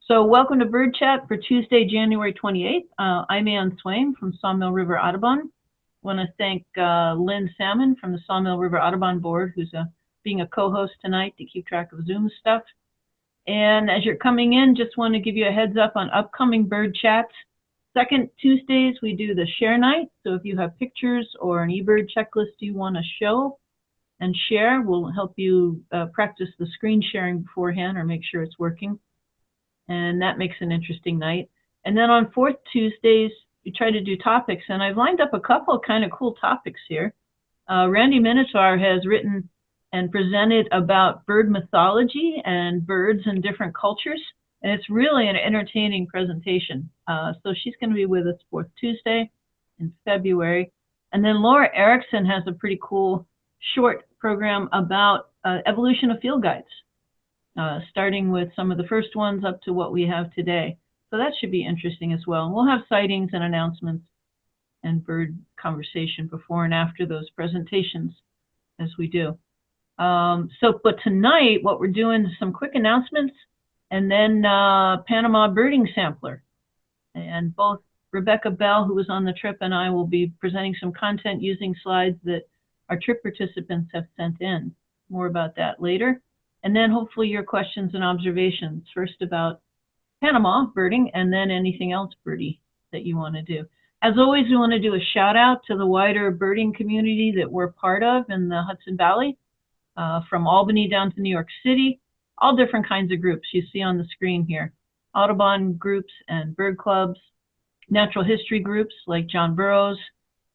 So welcome to Bird Chat for Tuesday, January 28th. I'm Ann Swain from Sawmill River Audubon. I want to thank Lynn Salmon from the Sawmill River Audubon Board, who's being a co-host tonight to keep track of Zoom stuff. And as you're coming in, just want to give you a heads up on upcoming Bird Chats. Second Tuesdays, we do the share night. So if you have pictures or an eBird checklist you want to show and share, we'll help you practice the screen sharing beforehand or make sure it's working. And that makes an interesting night. And then on fourth Tuesdays, we try to do topics. And I've lined up a couple of kind of cool topics here. Randy Minotaur has written and presented about bird mythology and birds in different cultures. And it's really an entertaining presentation. So she's going to be with us fourth Tuesday in February. And then Laura Erickson has a pretty cool short program about evolution of field guides. Starting with some of the first ones up to what we have today. So that should be interesting as well. And we'll have sightings and announcements and bird conversation before and after those presentations as we do. But tonight, what we're doing is some quick announcements and then Panama birding sampler. And both Rebecca Bell, who was on the trip, and I will be presenting some content using slides that our trip participants have sent in. More about that later. And then hopefully your questions and observations, first about Panama birding and then anything else birdie that you want to do. As always, we want to do a shout out to the wider birding community that we're part of in the Hudson Valley, from Albany down to New York City, all different kinds of groups you see on the screen here. Audubon groups and bird clubs, natural history groups like John Burroughs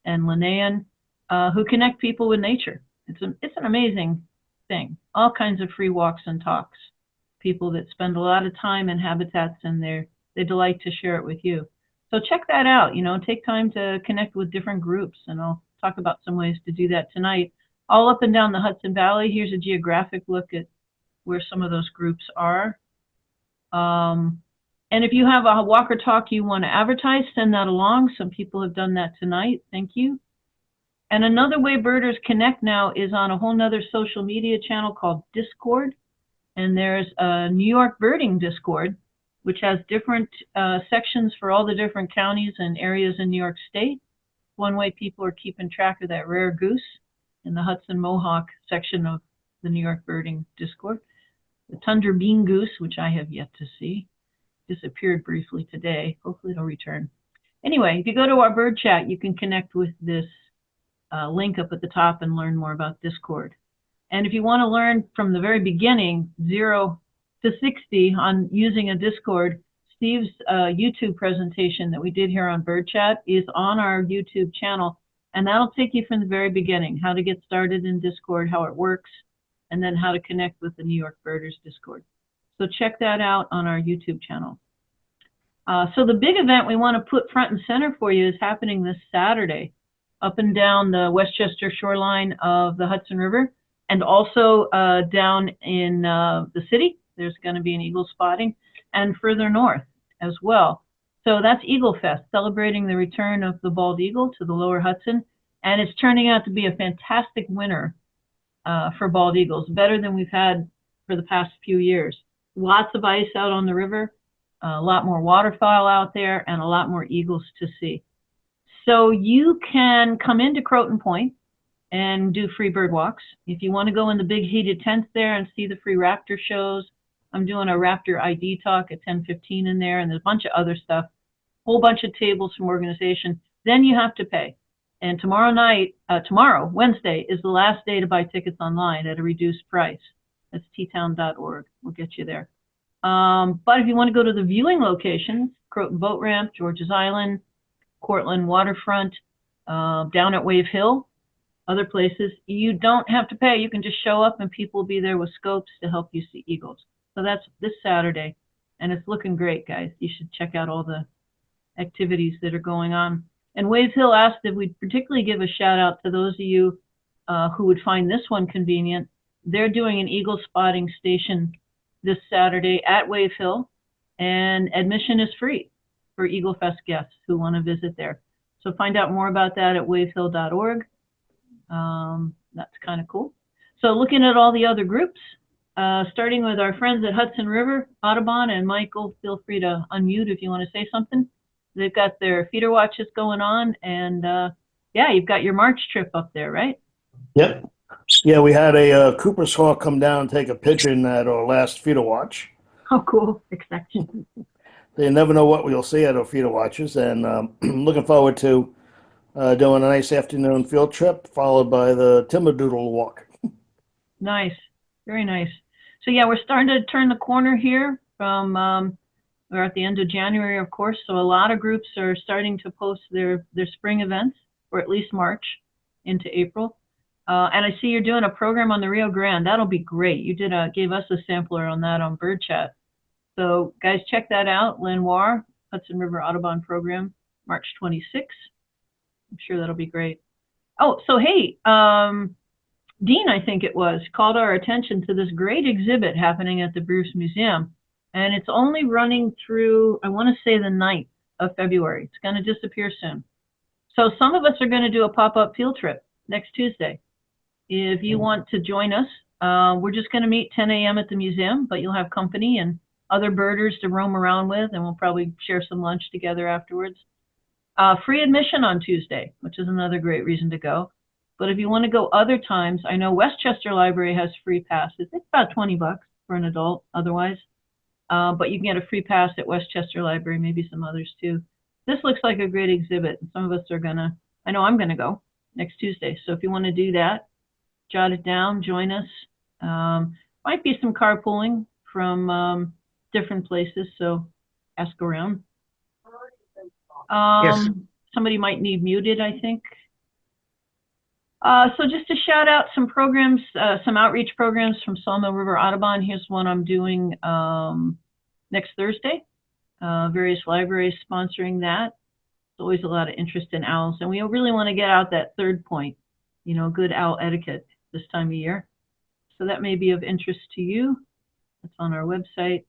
and Linnaean, who connect people with nature. It's an amazing thing. All kinds of free walks and talks. People that spend a lot of time in habitats and they delight to share it with you. So check that out. Take time to connect with different groups, and I'll talk about some ways to do that tonight. All up and down the Hudson Valley. Here's a geographic look at where some of those groups are. And if you have a walk or talk you want to advertise, send that along. Some people have done that tonight. Thank you. And another way birders connect now is on a whole nother social media channel called Discord. And there's a New York Birding Discord, which has different sections for all the different counties and areas in New York State. One way people are keeping track of that rare goose in the Hudson Mohawk section of the New York Birding Discord. The tundra bean goose, which I have yet to see, disappeared briefly today. Hopefully it'll return. Anyway, if you go to our bird chat, you can connect with this link up at the top and learn more about Discord. And if you want to learn from the very beginning, 0 to 60 on using a Discord, Steve's YouTube presentation that we did here on Bird Chat is on our YouTube channel. And that'll take you from the very beginning, how to get started in Discord, how it works, and then how to connect with the New York Birders Discord. So check that out on our YouTube channel. So the big event we want to put front and center for you is happening this Saturday, up and down the Westchester shoreline of the Hudson River, and also down in the city. There's going to be an eagle spotting, and further north as well. So that's Eagle Fest, celebrating the return of the bald eagle to the lower Hudson, and it's turning out to be a fantastic winter for bald eagles, better than we've had for the past few years. Lots of ice out on the river, a lot more waterfowl out there, and a lot more eagles to see. So you can come into Croton Point and do free bird walks. If you want to go in the big heated tents there and see the free raptor shows, I'm doing a raptor ID talk at 10:15 in there, and there's a bunch of other stuff, whole bunch of tables from organization. Then you have to pay. And tomorrow, Wednesday, is the last day to buy tickets online at a reduced price. That's ttown.org. We'll get you there. But if you want to go to the viewing locations, Croton Boat Ramp, George's Island, Cortland Waterfront, down at Wave Hill, other places, you don't have to pay. You can just show up and people will be there with scopes to help you see eagles. So that's this Saturday, and it's looking great, guys. You should check out all the activities that are going on. And Wave Hill asked if we'd particularly give a shout out to those of you who would find this one convenient. They're doing an eagle spotting station this Saturday at Wave Hill, and admission is free for Eagle Fest guests who want to visit there. So find out more about that at wavehill.org. That's kind of cool. So looking at all the other groups, starting with our friends at Hudson River Audubon, and Michael, feel free to unmute if you want to say something. They've got their feeder watches going on, and yeah, you've got your March trip up there, right? Yep. Yeah, we had a Cooper's Hawk come down and take a picture in that our last feeder watch. Oh, cool. Exception. They never know what we'll see at our feeder watches, and looking forward to doing a nice afternoon field trip followed by the Timberdoodle walk. Nice. Very nice. So yeah, we're starting to turn the corner here from we're at the end of January, of course, so a lot of groups are starting to post their spring events, or at least March into April. And I see you're doing a program on the Rio Grande. That'll be great. You gave us a sampler on that on Bird Chat. So guys, check that out. Lenoir, Hudson River Audubon program, March 26th. I'm sure that'll be great. Oh, so hey, Dean, I think it was, called our attention to this great exhibit happening at the Bruce Museum. And it's only running through, I want to say, the 9th of February. It's going to disappear soon. So some of us are going to do a pop-up field trip next Tuesday. If you want to join us, we're just going to meet 10 a.m. at the museum, but you'll have company and other birders to roam around with, and we'll probably share some lunch together afterwards. Free admission on Tuesday, which is another great reason to go. But if you want to go other times, I know Westchester Library has free passes. It's about $20 for an adult otherwise. But you can get a free pass at Westchester Library, maybe some others too. This looks like a great exhibit. And some of us are gonna, I know I'm gonna go next Tuesday. So if you want to do that, jot it down, join us. Might be some carpooling from different places, so ask around. Yes. Somebody might need muted, I think. So just to shout out some programs, some outreach programs from Sawmill River Audubon. Here's one I'm doing next Thursday. Various libraries sponsoring that. There's always a lot of interest in owls, and we really want to get out that third point, you know, good owl etiquette this time of year. So that may be of interest to you. It's on our website.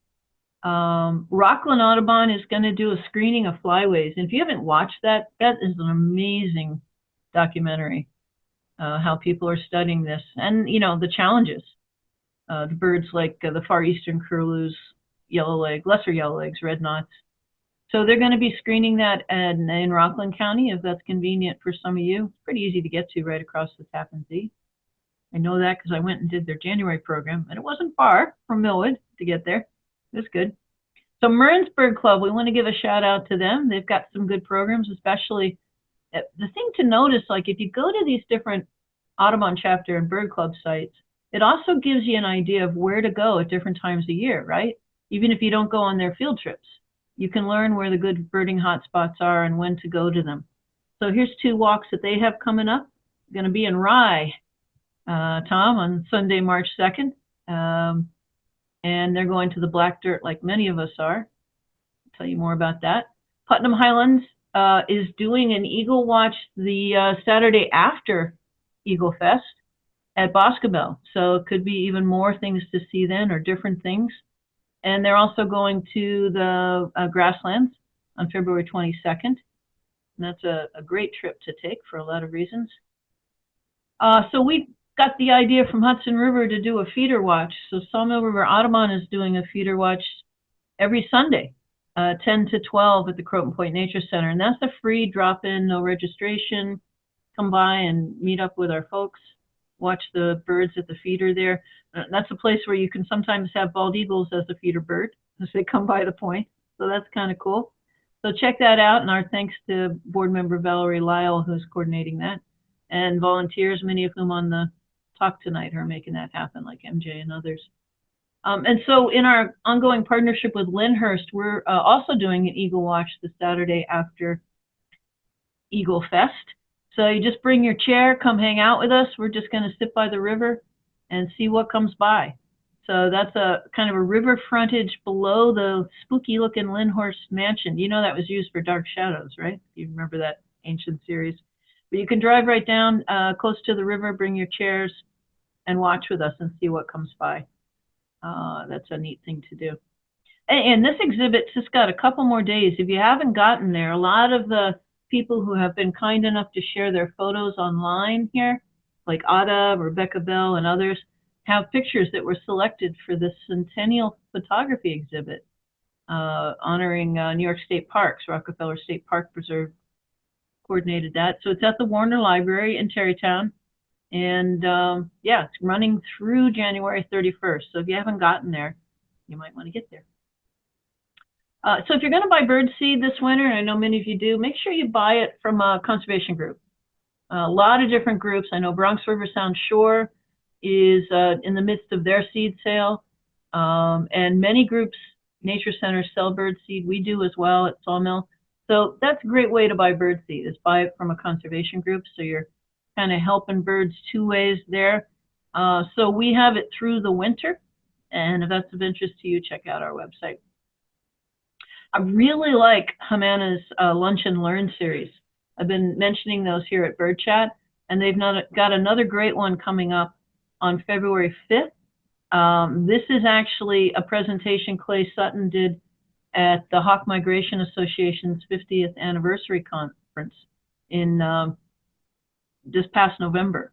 Rockland Audubon is going to do a screening of flyways. And if you haven't watched that, that is an amazing documentary, how people are studying this. And, you know, the challenges. The birds like the far eastern curlews, lesser yellowlegs, red knots. So they're going to be screening that in Rockland County, if that's convenient for some of you. It's pretty easy to get to right across the Tappan Zee. I know that because I went and did their January program, and it wasn't far from Millwood to get there. It was good. So Murren's Bird Club, we want to give a shout out to them. They've got some good programs, especially the thing to notice, like if you go to these different Audubon chapter and bird club sites, it also gives you an idea of where to go at different times of year, right? Even if you don't go on their field trips, you can learn where the good birding hotspots are and when to go to them. So here's 2 walks that they have coming up. Going to be in Rye, Tom, on Sunday, March 2nd. And they're going to the Black Dirt like many of us are. I'll tell you more about that. Putnam Highlands is doing an Eagle Watch the Saturday after Eagle Fest at Boscobel. So it could be even more things to see then, or different things. And they're also going to the grasslands on February 22nd. And that's a great trip to take for a lot of reasons. So we got the idea from Hudson River to do a feeder watch. So Sawmill River Audubon is doing a feeder watch every Sunday, 10 to 12 at the Croton Point Nature Center. And that's a free drop-in, no registration. Come by and meet up with our folks, watch the birds at the feeder there. That's a place where you can sometimes have bald eagles as a feeder bird as they come by the point. So that's kind of cool. So check that out. And our thanks to board member Valerie Lyle, who's coordinating that, and volunteers, many of whom on the talk tonight are making that happen, like MJ and others. And so in our ongoing partnership with Lyndhurst, we're also doing an Eagle Watch the Saturday after Eagle Fest. So you just bring your chair, come hang out with us. We're just going to sit by the river and see what comes by. So that's a kind of a river frontage below the spooky looking Lyndhurst mansion. You know that was used for Dark Shadows, right? You remember that ancient series. But you can drive right down close to the river, bring your chairs, and watch with us and see what comes by. That's a neat thing to do. And this exhibit's just got a couple more days. If you haven't gotten there, a lot of the people who have been kind enough to share their photos online here, like Ada, Rebecca Bell, and others, have pictures that were selected for the Centennial Photography exhibit honoring New York State Parks. Rockefeller State Park Preserve coordinated that. So it's at the Warner Library in Tarrytown. And yeah, it's running through January 31st. So if you haven't gotten there, you might want to get there. So if you're going to buy bird seed this winter, and I know many of you do, make sure you buy it from a conservation group. A lot of different groups. I know Bronx River Sound Shore is in the midst of their seed sale. And many groups, nature centers, sell bird seed. We do as well at Sawmill. So that's a great way to buy bird seed, is buy it from a conservation group. So you're kind of helping birds two ways there. So we have it through the winter. And if that's of interest to you, check out our website. I really like Humana's Lunch and Learn series. I've been mentioning those here at Bird Chat, and they've got another great one coming up on February 5th. This is actually a presentation Clay Sutton did at the Hawk Migration Association's 50th anniversary conference in this past November.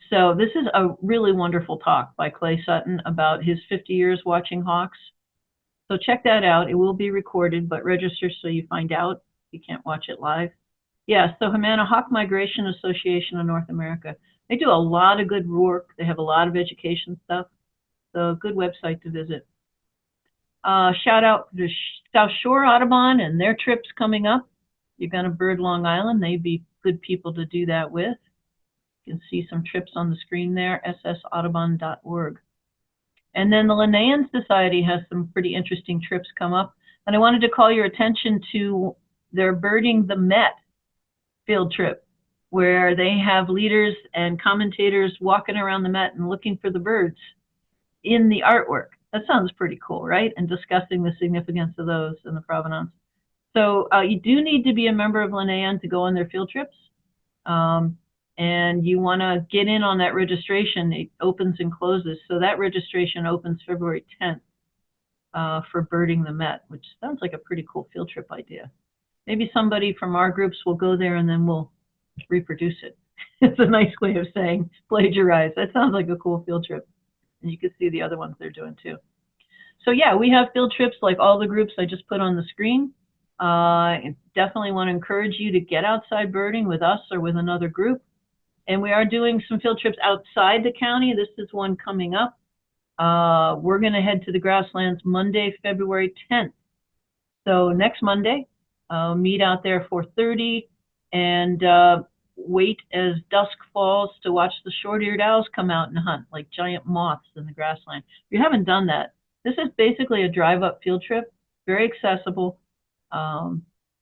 So this is a really wonderful talk by Clay Sutton about his 50 years watching hawks. So check that out. It will be recorded, but register so you find out. You can't watch it live. Yeah, so Humana Hawk Migration Association of North America. They do a lot of good work. They have a lot of education stuff. So good website to visit. Shout out to South Shore Audubon and their trips coming up. You're going to bird Long Island. They'd be good people to do that with. You can see some trips on the screen there, ssaudubon.org. And then the Linnaean Society has some pretty interesting trips come up. And I wanted to call your attention to their Birding the Met field trip, where they have leaders and commentators walking around the Met and looking for the birds in the artwork. That sounds pretty cool, right? And discussing the significance of those and the provenance. So you do need to be a member of Linnaean to go on their field trips. And you want to get in on that registration. It opens and closes. So that registration opens February 10th for Birding the Met, which sounds like a pretty cool field trip idea. Maybe somebody from our groups will go there and then we'll reproduce it. It's a nice way of saying plagiarize. That sounds like a cool field trip. And you can see the other ones they're doing too. So yeah, we have field trips like all the groups I just put on the screen. I definitely want to encourage you to get outside birding with us or with another group. And we are doing some field trips outside the county. This is one coming up. We're going to head to the grasslands Monday, February 10th. So next Monday, meet out there 4:30 and wait as dusk falls to watch the short-eared owls come out and hunt like giant moths in the grassland. If you haven't done that, this is basically a drive-up field trip, very accessible.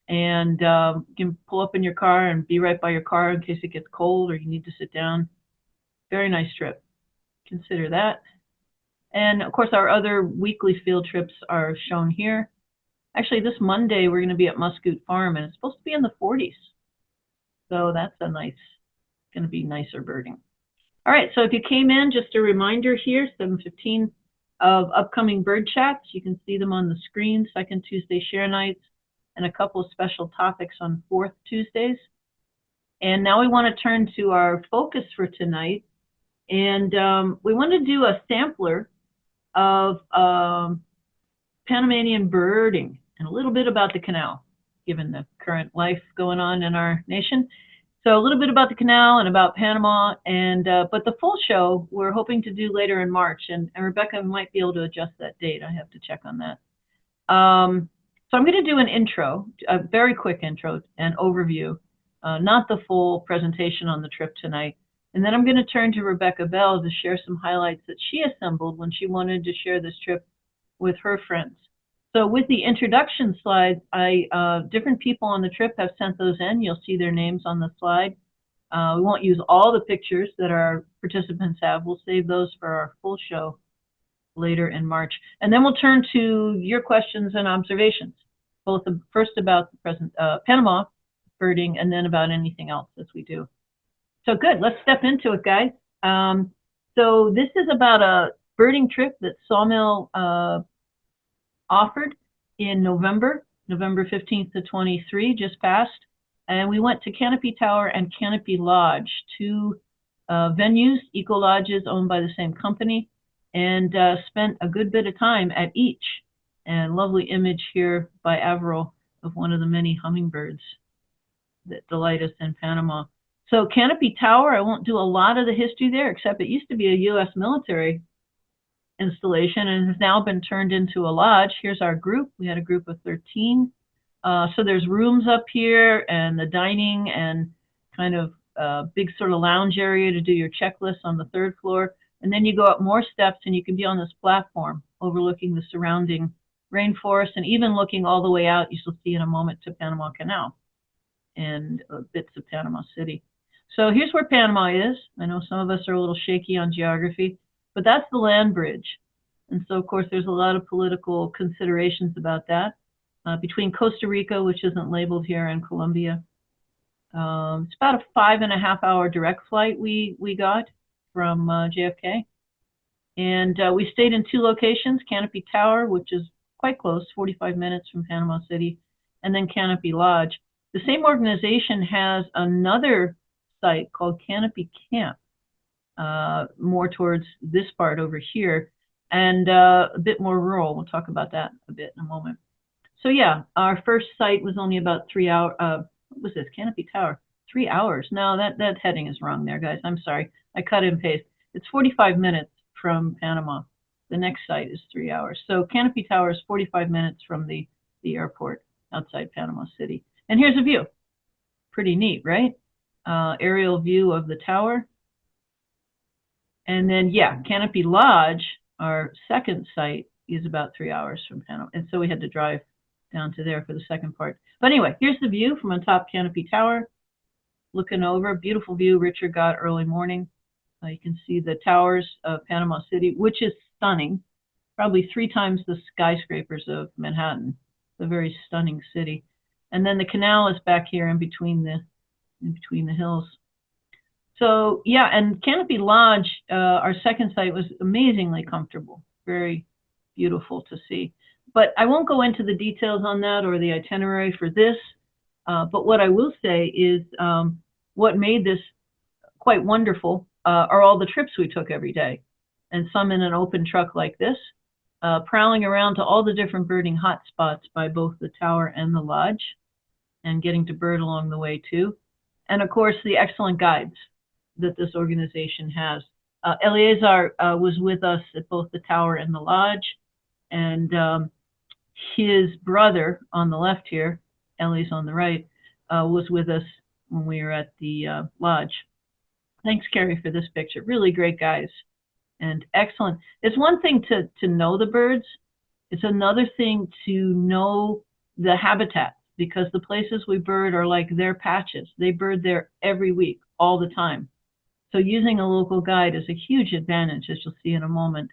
And you can pull up in your car and be right by your car in case it gets cold or you need to sit down. Very nice trip. Consider that. And of course, our other weekly field trips are shown here. Actually, this Monday, we're going to be at Muscoot Farm, and it's supposed to be in the 40s. So that's a nice, going to be nicer birding. All right, so if you came in, just a reminder here, 7:15 of upcoming bird chats. You can see them on the screen, second Tuesday share nights, and a couple of special topics on fourth Tuesdays. And now we want to turn to our focus for tonight. And we want to do a sampler of Panamanian birding and a little bit about the canal, given the current life going on in our nation. So a little bit about the canal and about Panama, and but the full show we're hoping to do later in March, and Rebecca might be able to adjust that date. I have to check on that. So I'm going to do an intro, a very quick intro and overview, not the full presentation on the trip tonight. And then I'm going to turn to Rebecca Bell to share some highlights that she assembled when she wanted to share this trip with her friends. So with the introduction slides, different people on the trip have sent those in. You'll see their names on the slide. We won't use all the pictures that our participants have. We'll save those for our full show later in March. And then we'll turn to your questions and observations, both first about the present Panama birding and then about anything else as we do. So good, let's step into it, guys. So this is about a birding trip that Sawmill offered in November 15th to 23, just passed. And we went to Canopy Tower and Canopy Lodge, two venues, eco lodges owned by the same company, and spent a good bit of time at each. And lovely image here by Averill of one of the many hummingbirds that delight us in Panama. So Canopy Tower, I won't do a lot of the history there, except it used to be a U.S. military installation and has now been turned into a lodge. Here's our group. We had a group of 13. So there's rooms up here and the dining and kind of big sort of lounge area to do your checklist on the third floor. And then you go up more steps and you can be on this platform overlooking the surrounding rainforest and even looking all the way out, you shall see in a moment, to Panama Canal and bits of Panama City. So here's where Panama is. I know some of us are a little shaky on geography, but that's the land bridge. And so, of course, there's a lot of political considerations about that. Between Costa Rica, which isn't labeled here, and Colombia. It's about a 5.5-hour direct flight we got from JFK. And we stayed in 2 locations, Canopy Tower, which is quite close, 45 minutes from Panama City, and then Canopy Lodge. The same organization has another site called Canopy Camp, more towards this part over here, and a bit more rural. We'll talk about that a bit in a moment. So yeah, our first site was only about 3 hours. What was this? Canopy Tower. 3 hours. No, that heading is wrong there, guys. I'm sorry. I cut and paste. It's 45 minutes from Panama. The next site is 3 hours. So Canopy Tower is 45 minutes from the airport outside Panama City. And here's a view. Pretty neat, right? Aerial view of the tower. And then, yeah, Canopy Lodge, our second site, is about 3 hours from Panama. And so we had to drive down to there for the second part. But anyway, here's the view from on top Canopy Tower. Looking over, beautiful view Richard got early morning. You can see the towers of Panama City, which is stunning. Probably 3 times the skyscrapers of Manhattan. It's a very stunning city. And then the canal is back here in between the hills. So yeah, and Canopy Lodge, our second site, was amazingly comfortable. Very beautiful to see. But I won't go into the details on that or the itinerary for this. But what I will say is what made this quite wonderful are all the trips we took every day. And some in an open truck like this, prowling around to all the different birding hotspots by both the tower and the lodge, and getting to bird along the way too. And of course, the excellent guides that this organization has. Eleazar was with us at both the tower and the lodge, and his brother on the left here, Ellie's on the right, was with us when we were at the lodge. Thanks, Carrie, for this picture. Really great guys and excellent. It's one thing to know the birds. It's another thing to know the habitat, because the places we bird are like their patches. They bird there every week, all the time. So using a local guide is a huge advantage, as you'll see in a moment.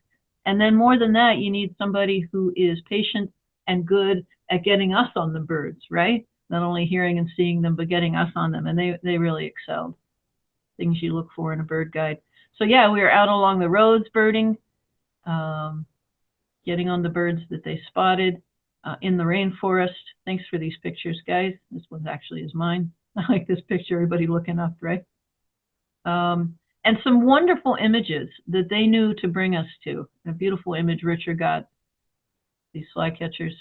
And then more than that, you need somebody who is patient and good at getting us on the birds, right? Not only hearing and seeing them, but getting us on them. And they really excelled. Things you look for in a bird guide. So yeah, we were out along the roads birding, getting on the birds that they spotted in the rainforest. Thanks for these pictures, guys. This one actually is mine. I like this picture, everybody looking up, right? And some wonderful images that they knew to bring us to. A beautiful image Richard got, these flycatchers.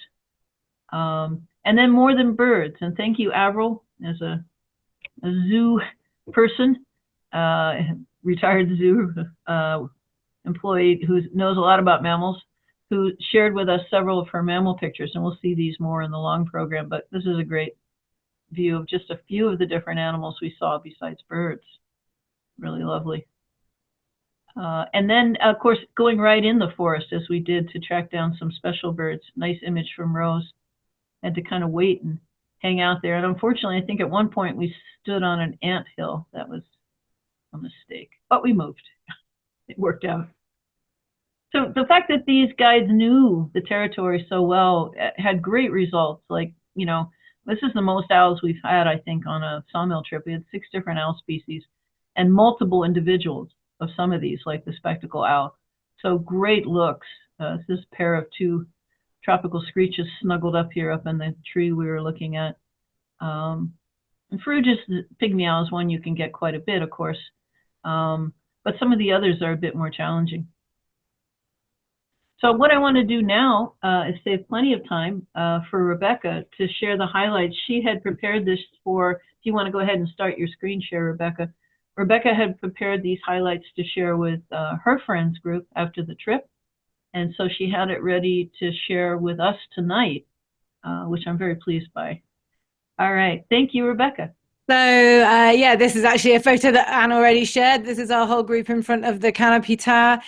And then more than birds. And thank you, Averill, as a zoo person, retired zoo employee who knows a lot about mammals, who shared with us several of her mammal pictures. And we'll see these more in the long program. But this is a great view of just a few of the different animals we saw besides birds. Really lovely. And then, of course, going right in the forest as we did to track down some special birds. Nice image from Rose. Had to kind of wait and hang out there. And unfortunately, I think at one point we stood on an ant hill. That was a mistake. But we moved. It worked out. So the fact that these guides knew the territory so well had great results. Like, you know, this is the most owls we've had, I think, on a sawmill trip. We had 6 different owl species and multiple individuals of some of these, like the spectacle owl. So great looks. This pair of 2 tropical screeches snuggled up here up in the tree we were looking at. And Ferruginous pygmy owl is one you can get quite a bit, of course. But some of the others are a bit more challenging. So what I want to do now is save plenty of time for Rebecca to share the highlights. She had prepared this for, if you want to go ahead and start your screen share, Rebecca. Rebecca had prepared these highlights to share with her friends group after the trip. And so she had it ready to share with us tonight, which I'm very pleased by. All right. Thank you, Rebecca. So, yeah, this is actually a photo that Anne already shared. This is our whole group in front of the canopy tower.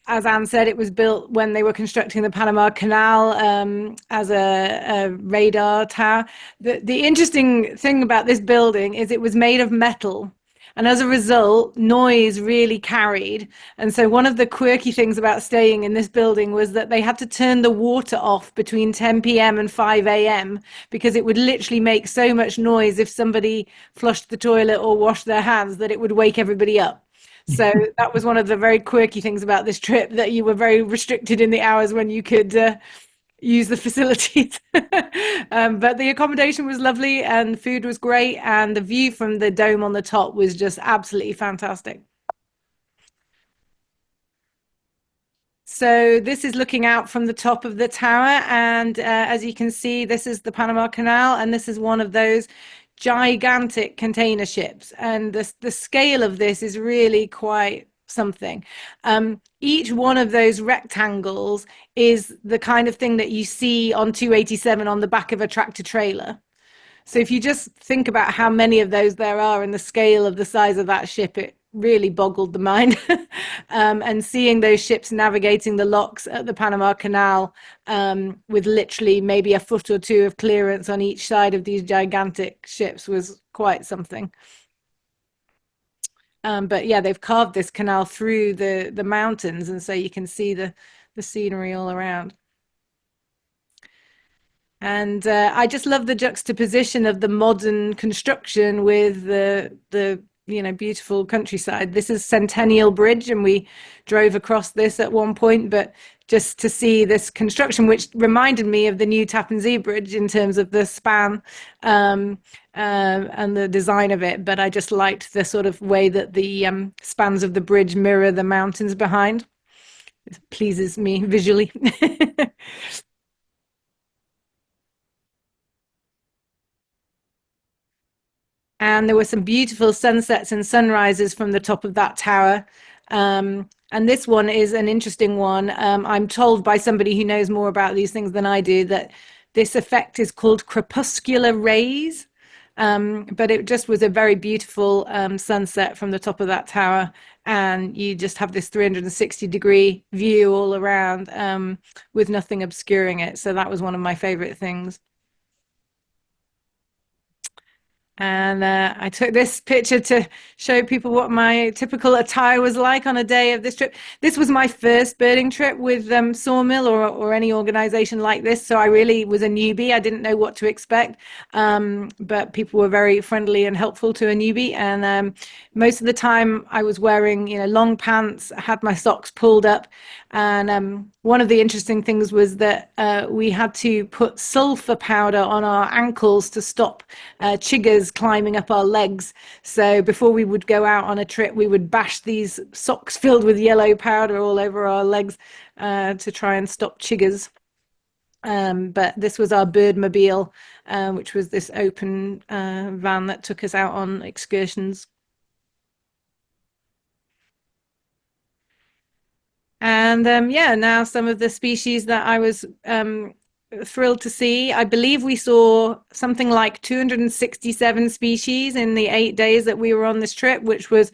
As Anne said, it was built when they were constructing the Panama Canal as a radar tower. The interesting thing about this building is it was made of metal. And as a result, noise really carried. And so one of the quirky things about staying in this building was that they had to turn the water off between 10 p.m. and 5 a.m. because it would literally make so much noise if somebody flushed the toilet or washed their hands that it would wake everybody up. So that was one of the very quirky things about this trip, that you were very restricted in the hours when you could use the facilities. But the accommodation was lovely and food was great. And the view from the dome on the top was just absolutely fantastic. So this is looking out from the top of the tower. And as you can see, this is the Panama Canal. And this is one of those gigantic container ships. And the scale of this is really quite something. Each one of those rectangles is the kind of thing that you see on 287 on the back of a tractor trailer. So if you just think about how many of those there are and the scale of the size of that ship, it really boggled the mind. And seeing those ships navigating the locks at the Panama Canal with literally maybe a foot or two of clearance on each side of these gigantic ships was quite something. But yeah, they've carved this canal through the mountains, and so you can see the scenery all around. And I just love the juxtaposition of the modern construction with the beautiful countryside. This is Centennial Bridge, and we drove across this at one point, but just to see this construction, which reminded me of the new Tappan Zee Bridge in terms of the span and the design of it. But I just liked the sort of way that the spans of the bridge mirror the mountains behind. It pleases me visually. And there were some beautiful sunsets and sunrises from the top of that tower. And this one is an interesting one. I'm told by somebody who knows more about these things than I do that this effect is called crepuscular rays. But it just was a very beautiful sunset from the top of that tower. And you just have this 360-degree view all around with nothing obscuring it. So that was one of my favorite things. And I took this picture to show people what my typical attire was like on a day of this trip. This was my first birding trip with Sawmill or any organization like this. So I really was a newbie. I didn't know what to expect. But people were very friendly and helpful to a newbie. And most of the time I was wearing, long pants, had my socks pulled up. And one of the interesting things was that we had to put sulfur powder on our ankles to stop chiggers climbing up our legs. So before we would go out on a trip, we would bash these socks filled with yellow powder all over our legs to try and stop chiggers. But this was our birdmobile, which was this open van that took us out on excursions. And yeah, now some of the species that I was thrilled to see. I believe we saw something like 267 species in the 8 days that we were on this trip, which was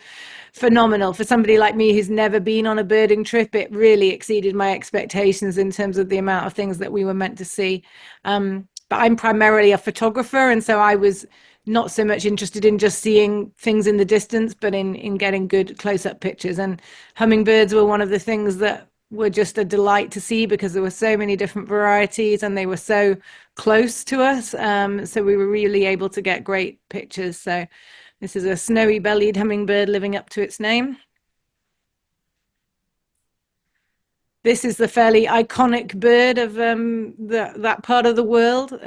phenomenal. For somebody like me who's never been on a birding trip, it really exceeded my expectations in terms of the amount of things that we were meant to see. But I'm primarily a photographer, and so I was not so much interested in just seeing things in the distance, but in getting good close-up pictures. And hummingbirds were one of the things that were just a delight to see because there were so many different varieties and they were so close to us. So we were really able to get great pictures. So this is a snowy-bellied hummingbird living up to its name. This is the fairly iconic bird of that part of the world.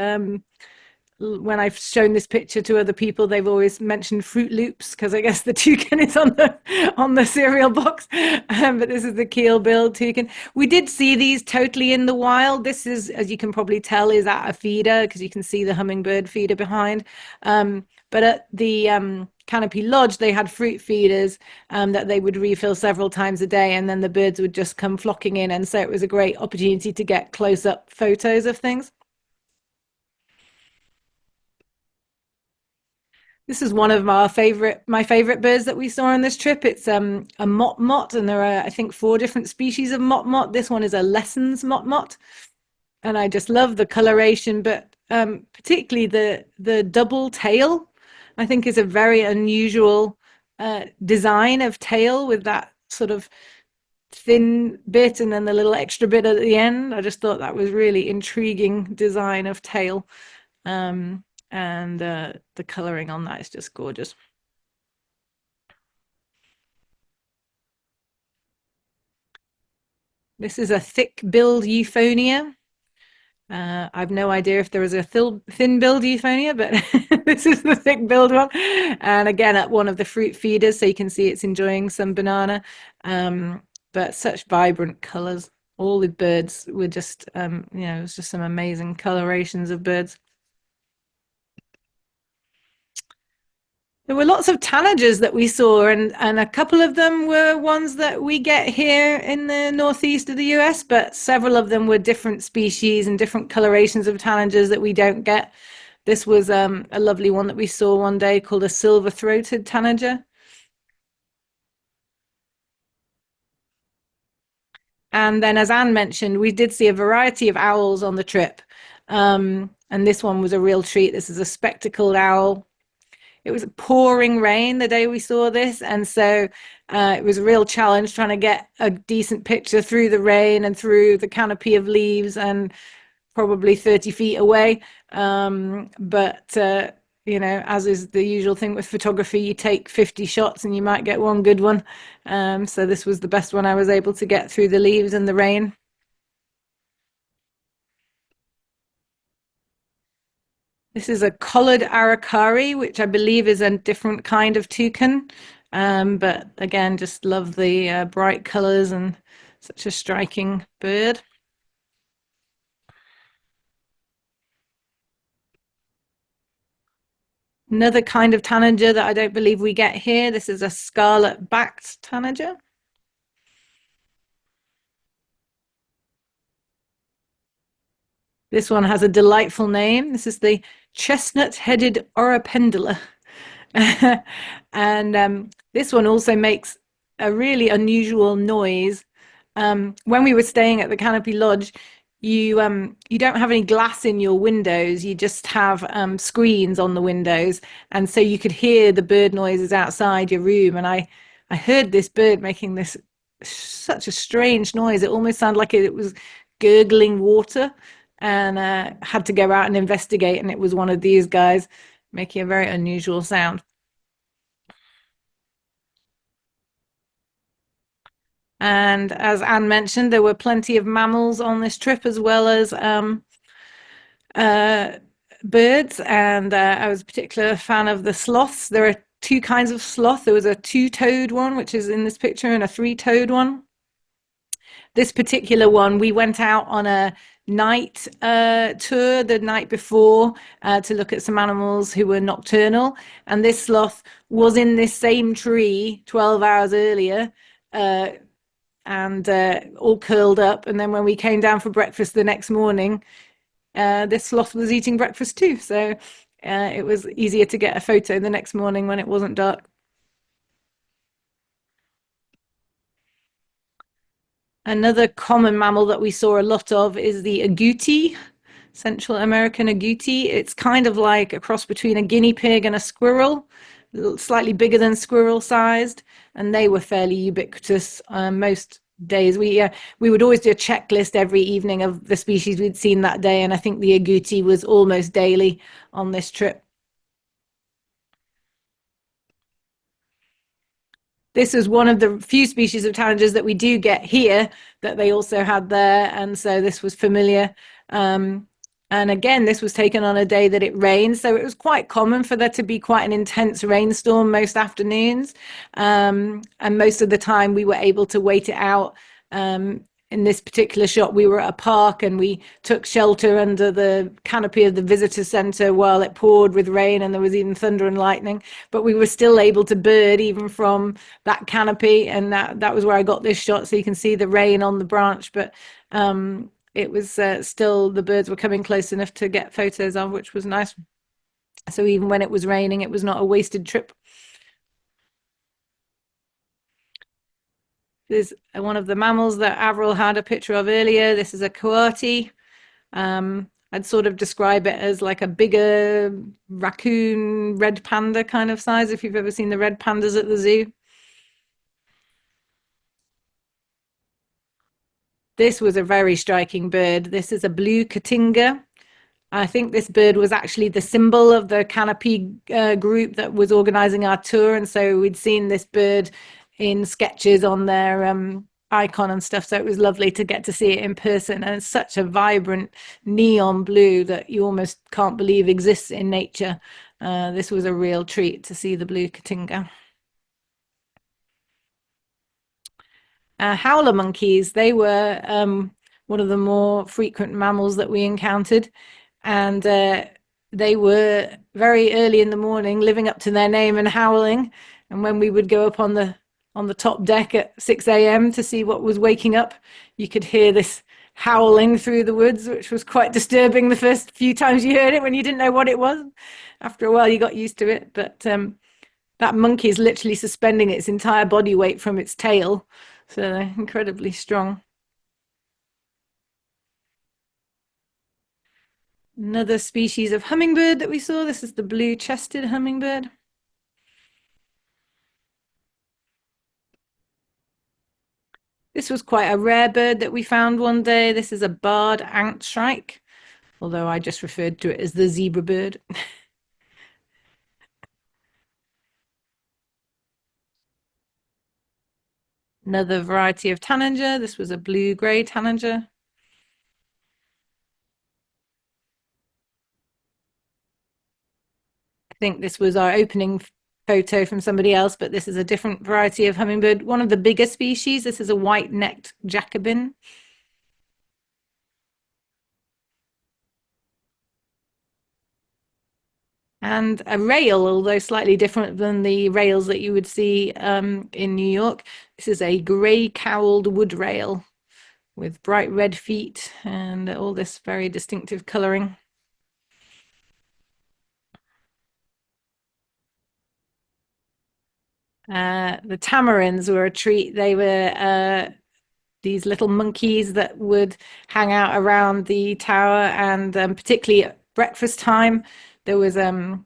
when I've shown this picture to other people, they've always mentioned Fruit Loops because I guess the toucan is on the cereal box. But this is the keel-billed toucan. We did see these totally in the wild. This is, as you can probably tell, is at a feeder because you can see the hummingbird feeder behind. But at the Canopy Lodge, they had fruit feeders that they would refill several times a day, and then the birds would just come flocking in. And so it was a great opportunity to get close-up photos of things. This is one of my favorite birds that we saw on this trip. It's a motmot, and there are, I think, 4 different species of motmot. This one is a lessons motmot, and I just love the coloration, but particularly the double tail, I think, is a very unusual design of tail with that sort of thin bit and then the little extra bit at the end. I just thought that was really intriguing design of tail. And the coloring on that is just gorgeous. This is a thick-billed euphonia. I've no idea if there is a thin-billed euphonia, but this is the thick-billed one. And again, at one of the fruit feeders, so you can see it's enjoying some banana. But such vibrant colors. All the birds were just, it was just some amazing colorations of birds. There were lots of tanagers that we saw, and a couple of them were ones that we get here in the northeast of the US, but several of them were different species and different colorations of tanagers that we don't get. This was a lovely one that we saw one day called a silver-throated tanager. And then, as Anne mentioned, we did see a variety of owls on the trip. And this one was a real treat. This is a spectacled owl. It was pouring rain the day we saw this, and so it was a real challenge trying to get a decent picture through the rain and through the canopy of leaves and probably 30 feet away. But as is the usual thing with photography, you take 50 shots and you might get one good one. So this was the best one I was able to get through the leaves and the rain. This is a collared aracari, which I believe is a different kind of toucan. But again, just love the bright colors and such a striking bird. Another kind of tanager that I don't believe we get here. This is a scarlet-backed tanager. This one has a delightful name. This is the chestnut-headed orapendula. And this one also makes a really unusual noise. When we were staying at the Canopy Lodge, you don't have any glass in your windows. You just have screens on the windows, and so you could hear the bird noises outside your room. And I heard this bird making this such a strange noise. It almost sounded like it was gurgling water, and had to go out and investigate. And it was one of these guys making a very unusual sound. And as Anne mentioned, there were plenty of mammals on this trip as well as birds. And I was a particular fan of the sloths. There are 2 kinds of sloth. There was a 2-toed one, which is in this picture, and a 3-toed one. This particular one, we went out on a night tour the night before to look at some animals who were nocturnal. And this sloth was in this same tree 12 hours earlier, and all curled up. And then when we came down for breakfast the next morning, this sloth was eating breakfast too. So it was easier to get a photo the next morning when it wasn't dark. Another common mammal that we saw a lot of is the agouti, Central American agouti. It's kind of like a cross between a guinea pig and a squirrel, slightly bigger than squirrel sized, and they were fairly ubiquitous most days. We would always do a checklist every evening of the species we'd seen that day, and I think the agouti was almost daily on this trip. This is one of the few species of tanagers that we do get here that they also had there, and so this was familiar. And again, this was taken on a day that it rained. So it was quite common for there to be quite an intense rainstorm most afternoons. And most of the time we were able to wait it out. In this particular shot, we were at a park and we took shelter under the canopy of the visitor center while it poured with rain and there was even thunder and lightning. But we were still able to bird even from that canopy. And that was where I got this shot. So you can see the rain on the branch. But it was still, the birds were coming close enough to get photos of, which was nice. So even when it was raining, it was not a wasted trip. There's one of the mammals that Avril had a picture of earlier. This is a coati. I'd sort of describe it as like a bigger raccoon red panda kind of size, if you've ever seen the red pandas at the zoo. This was a very striking bird. This is a blue cotinga. I think this bird was actually the symbol of the canopy group that was organizing our tour. And so we'd seen this bird in sketches on their icon and stuff. So it was lovely to get to see it in person. And it's such a vibrant neon blue that you almost can't believe exists in nature. This was a real treat to see the blue cotinga. Howler monkeys, they were one of the more frequent mammals that we encountered. And they were very early in the morning, living up to their name and howling. And when we would go up on the top deck at 6 a.m. to see what was waking up, you could hear this howling through the woods, which was quite disturbing the first few times you heard it when you didn't know what it was. After a while, you got used to it. But that monkey is literally suspending its entire body weight from its tail. So they're incredibly strong. Another species of hummingbird that we saw. This is the blue-chested hummingbird. This was quite a rare bird that we found one day. This is a barred antshrike, although I just referred to it as the zebra bird. Another variety of tanager. This was a blue-gray tanager. I think this was our opening photo from somebody else, but this is a different variety of hummingbird. One of the bigger species. This is a white-necked Jacobin. And a rail, although slightly different than the rails that you would see in New York. This is a grey-cowled wood rail with bright red feet and all this very distinctive colouring. The tamarins were a treat. They were these little monkeys that would hang out around the tower, and particularly at breakfast time, there was a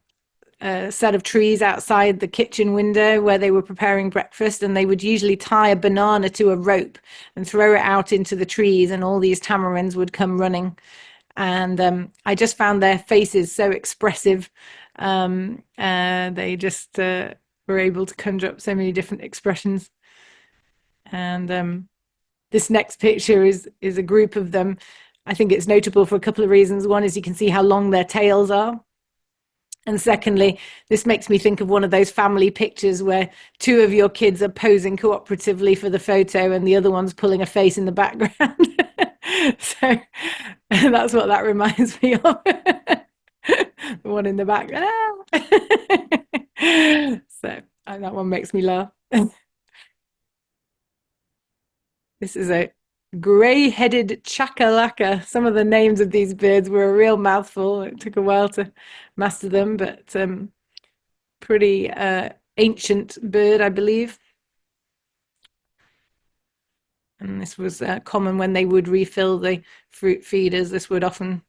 set of trees outside the kitchen window where they were preparing breakfast, and they would usually tie a banana to a rope and throw it out into the trees, and all these tamarins would come running. And I just found their faces so expressive. They just were able to conjure up so many different expressions. And this next picture is a group of them. I think it's notable for a couple of reasons. One is you can see how long their tails are. And secondly, this makes me think of one of those family pictures where two of your kids are posing cooperatively for the photo and the other one's pulling a face in the background. So that's what that reminds me of. The one in the back. So that one makes me laugh. This is a grey-headed chakalaka. Some of the names of these birds were a real mouthful. It took a while to master them, but pretty ancient bird, I believe. And this was common when they would refill the fruit feeders. This would often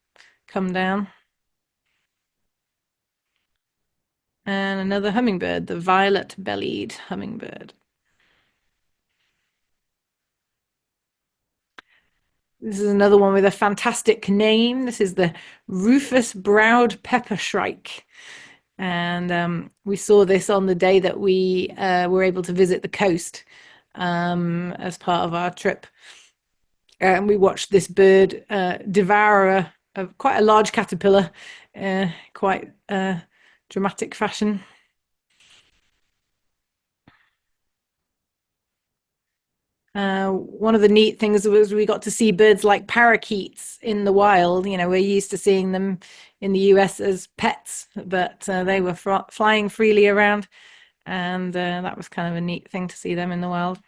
come down. And another hummingbird, the violet-bellied hummingbird. This is another one with a fantastic name. This is the rufous-browed pepper shrike. And we saw this on the day that we were able to visit the coast as part of our trip. And we watched this bird devour quite a large caterpillar, quite dramatic fashion. One of the neat things was we got to see birds like parakeets in the wild. You know, we're used to seeing them in the US as pets, but they were flying freely around, and that was kind of a neat thing to see them in the wild.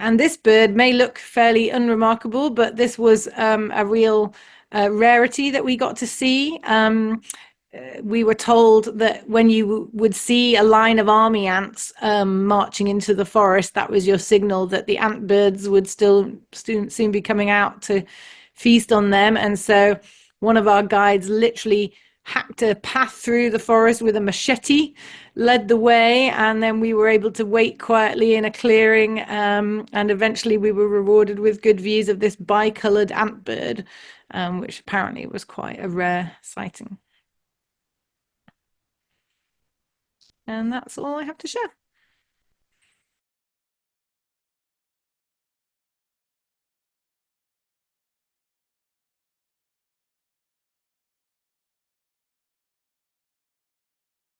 And this bird may look fairly unremarkable, but this was a real rarity that we got to see. We were told that when you would see a line of army ants marching into the forest, that was your signal that the ant birds would soon be coming out to feast on them. And so one of our guides literally hacked a path through the forest with a machete, led the way, and then we were able to wait quietly in a clearing, and eventually we were rewarded with good views of this bicolored ant bird, which apparently was quite a rare sighting. And that's all I have to share.